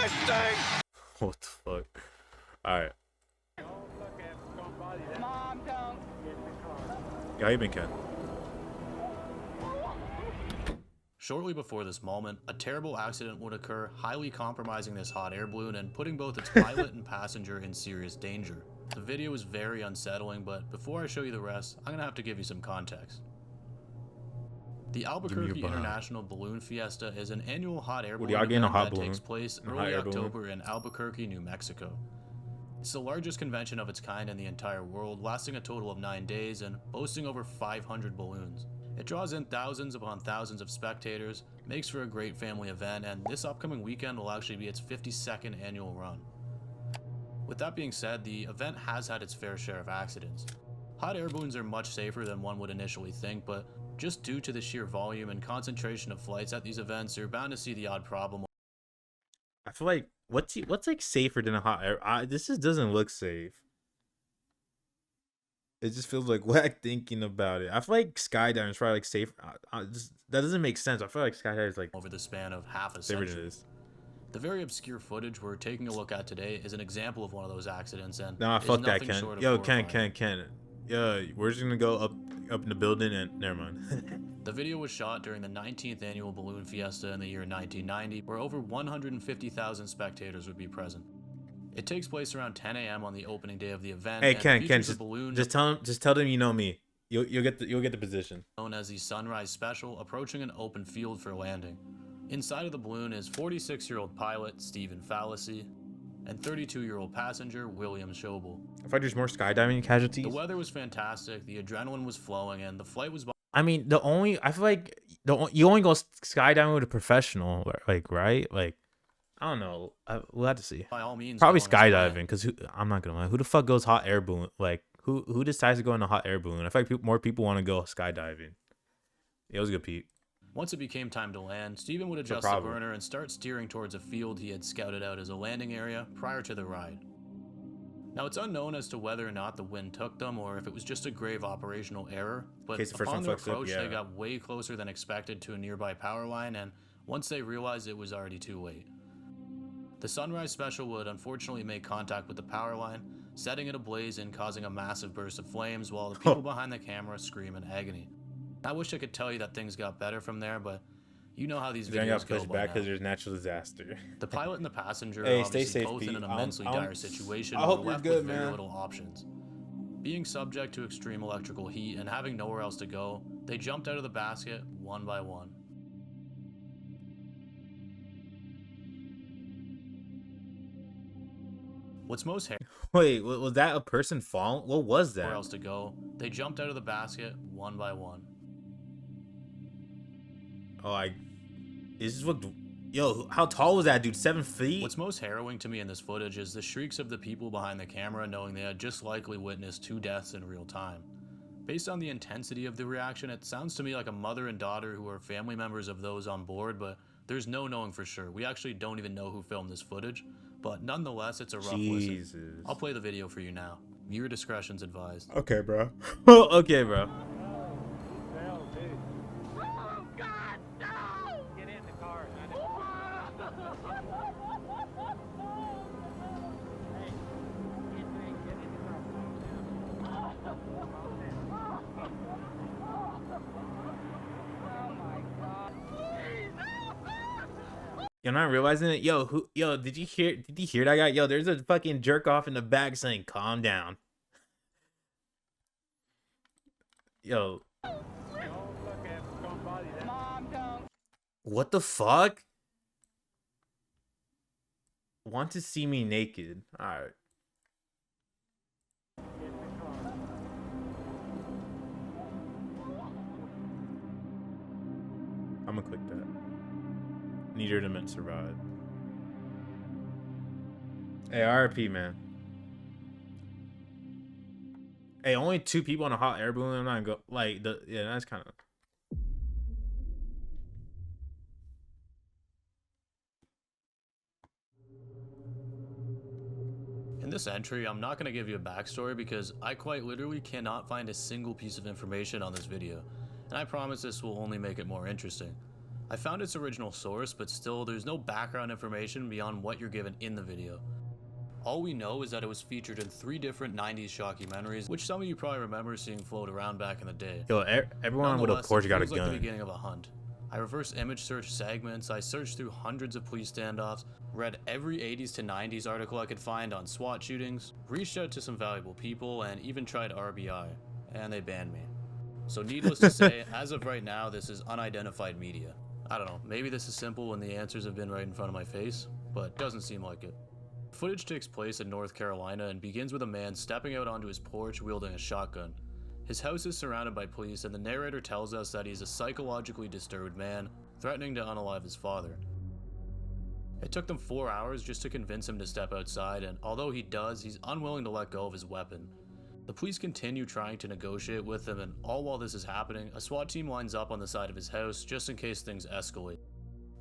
this thing. What the fuck? Alright. Mom, don't. Yeah, how you been, Ken? Shortly before this moment, a terrible accident would occur, highly compromising this hot air balloon and putting both its pilot and passenger in serious danger. The video is very unsettling, but before I show you the rest, I'm gonna have to give you some context. The Albuquerque International Balloon Fiesta is an annual hot air balloon event that takes place early October in Albuquerque, New Mexico. It's the largest convention of its kind in the entire world, lasting a total of 9 days and boasting over 500 balloons. It draws in thousands upon thousands of spectators, makes for a great family event, and this upcoming weekend will actually be its 52nd annual run. With that being said, the event has had its fair share of accidents. Hot air balloons are much safer than one would initially think, but just due to the sheer volume and concentration of flights at these events, you're bound to see the odd problem. I feel like what's like safer than a hot air? This just doesn't look safe. It just feels like whack thinking about it. I feel like skydiving is probably like safe. That doesn't make sense. I feel like skydiving is like over the span of half a century. The very obscure footage we're taking a look at today is an example of one of those accidents, and nah, fuck that, Ken. Yo, Ken. Yeah, we're just gonna go up in the building and never mind. The video was shot during the 19th annual Balloon Fiesta in the year 1990, where over 150,000 spectators would be present. It takes place around 10 a.m. on the opening day of the event. Hey, Ken, just tell them you know me. You'll get the position. Known as the Sunrise Special, approaching an open field for landing. Inside of the balloon is 46-year-old pilot Stephen Fallacy and 32-year-old passenger William Schobel. I thought there's more skydiving casualties. The weather was fantastic, the adrenaline was flowing, and the flight was... I mean, I feel like you only go skydiving with a professional, like, right? Like, I don't know. We'll have to see. By all means, probably skydiving, because I'm not gonna lie. Who the fuck goes hot air balloon? Like, who decides to go in a hot air balloon? I feel like more people want to go skydiving. It was good, Pete. Once it became time to land, Stephen would adjust the burner and start steering towards a field he had scouted out as a landing area prior to the ride. Now, it's unknown as to whether or not the wind took them or if it was just a grave operational error, but upon their approach, they got way closer than expected to a nearby power line, and once they realized it was already too late. The Sunrise Special would unfortunately make contact with the power line, setting it ablaze and causing a massive burst of flames while the people behind the camera scream in agony. I wish I could tell you that things got better from there, but you know how these videos go. Pushed back because there's natural disaster. The pilot and the passenger are obviously both in an immensely dire situation and were left with very little options. Being subject to extreme electrical heat and having nowhere else to go, they jumped out of the basket one by one. What's most Wait, was that a person falling? What was that? Nowhere else to go, they jumped out of the basket one by one. Oh, is this what? Yo, how tall was that dude? 7 feet? What's most harrowing to me in this footage is the shrieks of the people behind the camera, knowing they had just likely witnessed 2 deaths in real time. Based on the intensity of the reaction, it sounds to me like a mother and daughter who are family members of those on board, but there's no knowing for sure. We actually don't even know who filmed this footage, but nonetheless, it's a rough listen. I'll play the video for you now. Viewer discretion's advised. Okay, bro. Okay, bro. You're not realizing it? Yo, did you hear that guy? Yo, there's a fucking jerk off in the back saying, calm down. Yo. What the fuck? Want to see me naked. Alright. I'm gonna click that. Need her to survive. Hey, RP, man. Hey, only 2 people on a hot air balloon. I'm not gonna go like yeah, that's kind of. In this entry, I'm not going to give you a backstory because I quite literally cannot find a single piece of information on this video, and I promise this will only make it more interesting. I found its original source, but still, there's no background information beyond what you're given in the video. All we know is that it was featured in 3 different 90s shockumentaries, which some of you probably remember seeing float around back in the day. Yo, everyone with a Nonetheless, Porsche it got a feels like the gun. beginning of a hunt. I reverse image searched segments, I searched through hundreds of police standoffs, read every 80s to 90s article I could find on SWAT shootings, reached out to some valuable people, and even tried RBI, and they banned me. So needless to say, as of right now, this is unidentified media. I don't know, maybe this is simple when the answers have been right in front of my face, but doesn't seem like it. Footage takes place in North Carolina and begins with a man stepping out onto his porch wielding a shotgun. His house is surrounded by police, and the narrator tells us that he's a psychologically disturbed man, threatening to unalive his father. It took them 4 hours just to convince him to step outside, and although he does, he's unwilling to let go of his weapon. The police continue trying to negotiate with him, and all while this is happening, a SWAT team lines up on the side of his house just in case things escalate.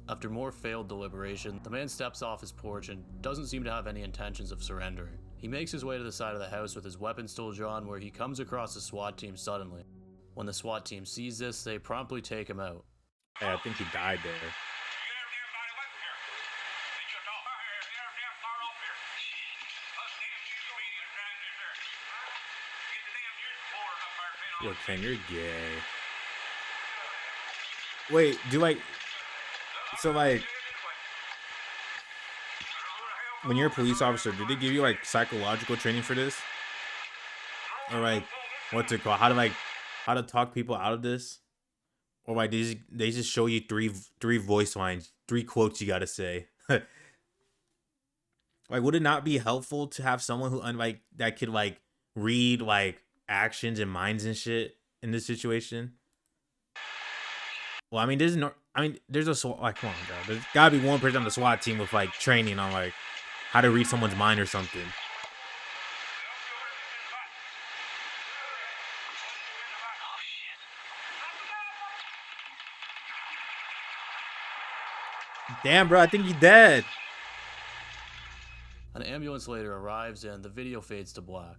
After more failed deliberation, the man steps off his porch and doesn't seem to have any intentions of surrendering. He makes his way to the side of the house with his weapon still drawn, where he comes across the SWAT team suddenly. When the SWAT team sees this, they promptly take him out. Hey, I think he died there. Yo, Ken, you're gay. Wait, so when you're a police officer, did they give you like psychological training for this? Or like, what's it called? How to talk people out of this? Or like they just show you three voice lines, 3 quotes you gotta say. Like, would it not be helpful to have someone who that could like read like actions and minds and shit in this situation? Well, I mean, there's a SWAT, like, come on, bro. There's gotta be one person on the SWAT team with like training on like how to read someone's mind or something. Damn, bro, I think he's dead. An ambulance later arrives and the video fades to black.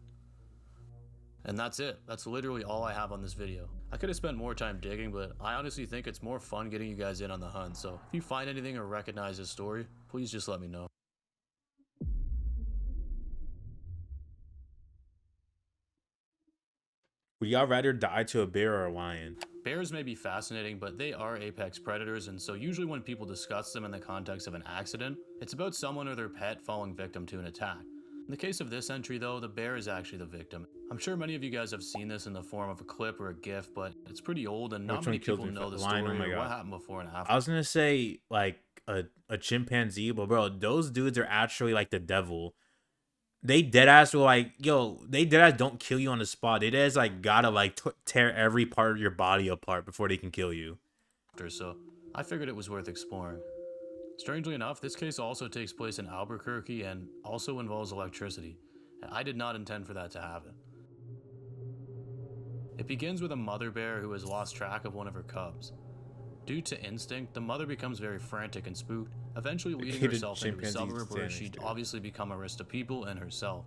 And that's it. That's literally all I have on this video. I could have spent more time digging, but I honestly think it's more fun getting you guys in on the hunt, so if you find anything or recognize this story, please just let me know. Would y'all rather die to a bear or a lion? Bears may be fascinating, but they are apex predators, and so usually when people discuss them in the context of an accident, it's about someone or their pet falling victim to an attack. In the case of this entry though, the bear is actually the victim. I'm sure many of you guys have seen this in the form of a clip or a gif, but it's pretty old and not many people know the story or what happened before and after. I was gonna say like a chimpanzee, but bro, those dudes are actually like the devil. They deadass will like, yo, they deadass don't kill you on the spot. They deadass like gotta like tear every part of your body apart before they can kill you. So I figured it was worth exploring. Strangely enough, this case also takes place in Albuquerque and also involves electricity. And I did not intend for that to happen. It begins with a mother bear who has lost track of one of her cubs. Due to instinct, the mother becomes very frantic and spooked, eventually leading herself into a suburb where she'd obviously become a risk to people and herself.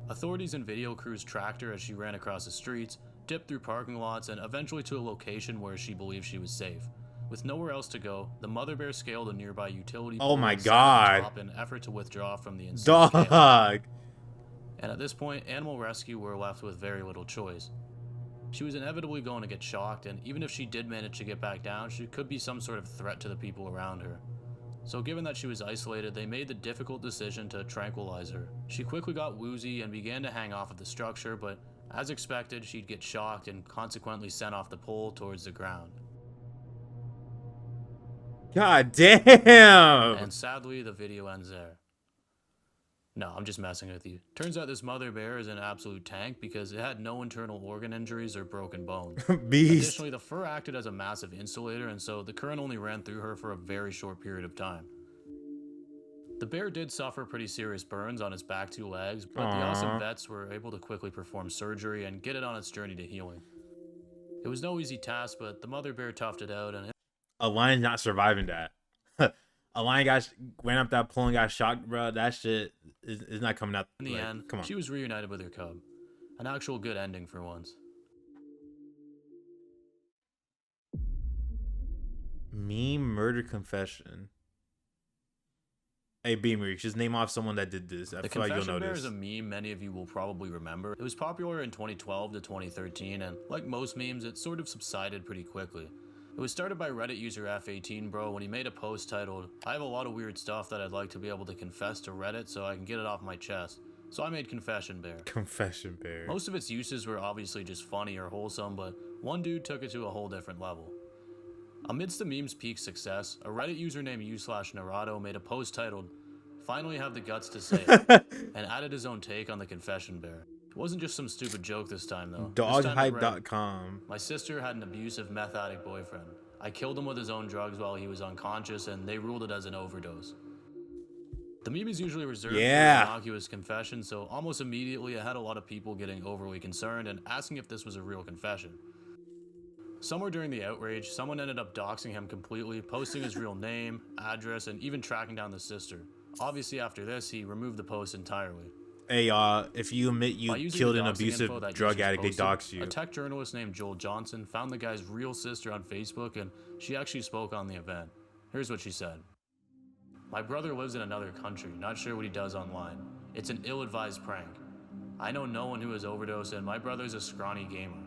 Authorities and video crews tracked her as she ran across the streets, dipped through parking lots, and eventually to a location where she believed she was safe. With nowhere else to go, the mother bear scaled a nearby utility pole. Oh my god! In an effort to withdraw from the dog. Scale. And at this point, animal rescue were left with very little choice. She was inevitably going to get shocked, and even if she did manage to get back down, she could be some sort of threat to the people around her. So given that she was isolated, they made the difficult decision to tranquilize her. She quickly got woozy and began to hang off of the structure, but as expected, she'd get shocked and consequently sent off the pole towards the ground. God damn! And sadly, the video ends there. No, I'm just messing with you. Turns out this mother bear is an absolute tank because it had no internal organ injuries or broken bones. Beast. Additionally, the fur acted as a massive insulator, and so the current only ran through her for a very short period of time. The bear did suffer pretty serious burns on its back 2 legs, but the awesome vets were able to quickly perform surgery and get it on its journey to healing. It was no easy task, but the mother bear toughed it out, and a lion's not surviving that. A lion went up that pole and got shocked, bro. That shit is not coming out. In the end, she was reunited with her cub. An actual good ending for once. Meme murder confession. Hey, Beamer, just name off someone that did this. I The feel like you'll confession bear notice. is a meme many of you will probably remember. It was popular in 2012 to 2013, and like most memes, it sort of subsided pretty quickly. It was started by Reddit user F18bro when he made a post titled, "I have a lot of weird stuff that I'd like to be able to confess to Reddit so I can get it off my chest. So I made Confession Bear." Confession bear. Most of its uses were obviously just funny or wholesome, but one dude took it to a whole different level. Amidst the meme's peak success, a Reddit user named u/Narado made a post titled, "Finally have the guts to say it," and added his own take on the Confession Bear. It wasn't just some stupid joke this time, though. This time it read, Doghype.com. "My sister had an abusive meth addict boyfriend. I killed him with his own drugs while he was unconscious, and they ruled it as an overdose." The meme is usually reserved for innocuous confession, so almost immediately it had a lot of people getting overly concerned and asking if this was a real confession. Somewhere during the outrage, someone ended up doxing him completely, posting his real name, address, and even tracking down the sister. Obviously, after this, he removed the post entirely. Hey, if you admit you killed an abusive drug addict, they dox you. A tech journalist named Joel Johnson found the guy's real sister on Facebook, and she actually spoke on the event. Here's what she said. "My brother lives in another country, not sure what he does online. It's an ill-advised prank. I know no one who has overdosed, and my brother's a scrawny gamer.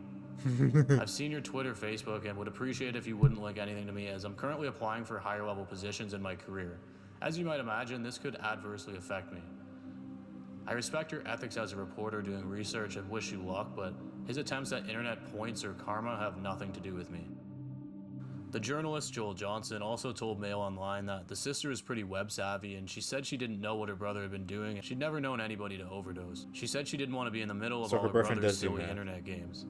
I've seen your Twitter, Facebook, and would appreciate if you wouldn't link anything to me, as I'm currently applying for higher level positions in my career. As you might imagine, this could adversely affect me. I respect your ethics as a reporter doing research and wish you luck, but his attempts at internet points or karma have nothing to do with me." The journalist Joel Johnson also told Mail Online that the sister is pretty web savvy, and she said she didn't know what her brother had been doing, and she'd never known anybody to overdose. She said she didn't want to be in the middle of all her brother's silly internet games.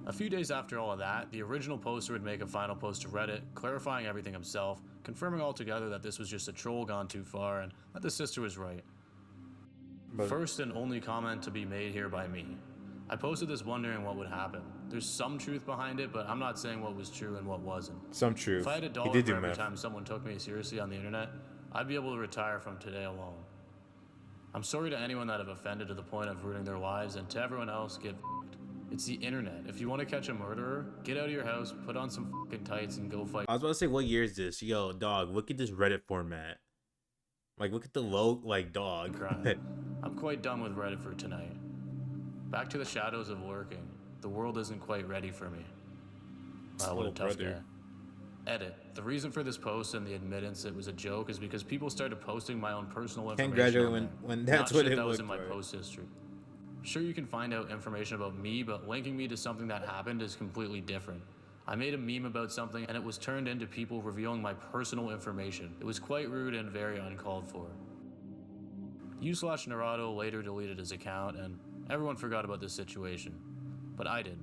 A few days after all of that, the original poster would make a final post to Reddit, clarifying everything himself, confirming altogether that this was just a troll gone too far, and that the sister was right. First and only comment to be made here by me. I posted this wondering what would happen. There's some truth behind it, but I'm not saying what was true and what wasn't. Some truth. If I had $1 for every time someone took me seriously on the internet, I'd be able to retire from today alone. I'm sorry to anyone that I've offended to the point of ruining their lives, and to everyone else, get f***ed. It's the internet. If you want to catch a murderer, get out of your house, put on some fucking tights, and go fight. I was about to say, what year is this? Yo, dog, look at this Reddit format. Like, look at the low, like, dog. I'm quite done with Reddit for tonight. Back to the shadows of lurking. The world isn't quite ready for me. Wow, what a tough guy. Edit. The reason for this post and the admittance it was a joke is because people started posting my own personal information. Can't graduate when that's what it was in my post history. Sure, you can find out information about me, but linking me to something that happened is completely different. I made a meme about something, and it was turned into people revealing my personal information. It was quite rude and very uncalled for. u/Narado later deleted his account, and everyone forgot about this situation. But I did.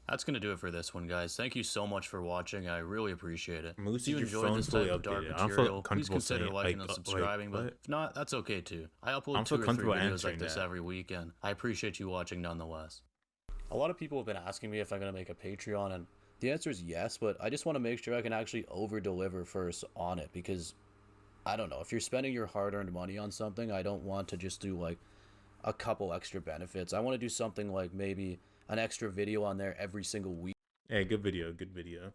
That's going to do it for this one, guys. Thank you so much for watching. I really appreciate it. If you enjoyed this type of dark material, please consider liking and subscribing, but if not, that's okay too. I upload 2 or 3 videos like this every week, and I appreciate you watching nonetheless. A lot of people have been asking me if I'm going to make a Patreon, and the answer is yes, but I just want to make sure I can actually over-deliver first on it, because, I don't know, if you're spending your hard-earned money on something, I don't want to just do, like, a couple extra benefits. I want to do something like maybe an extra video on there every single week. Hey, good video, good video.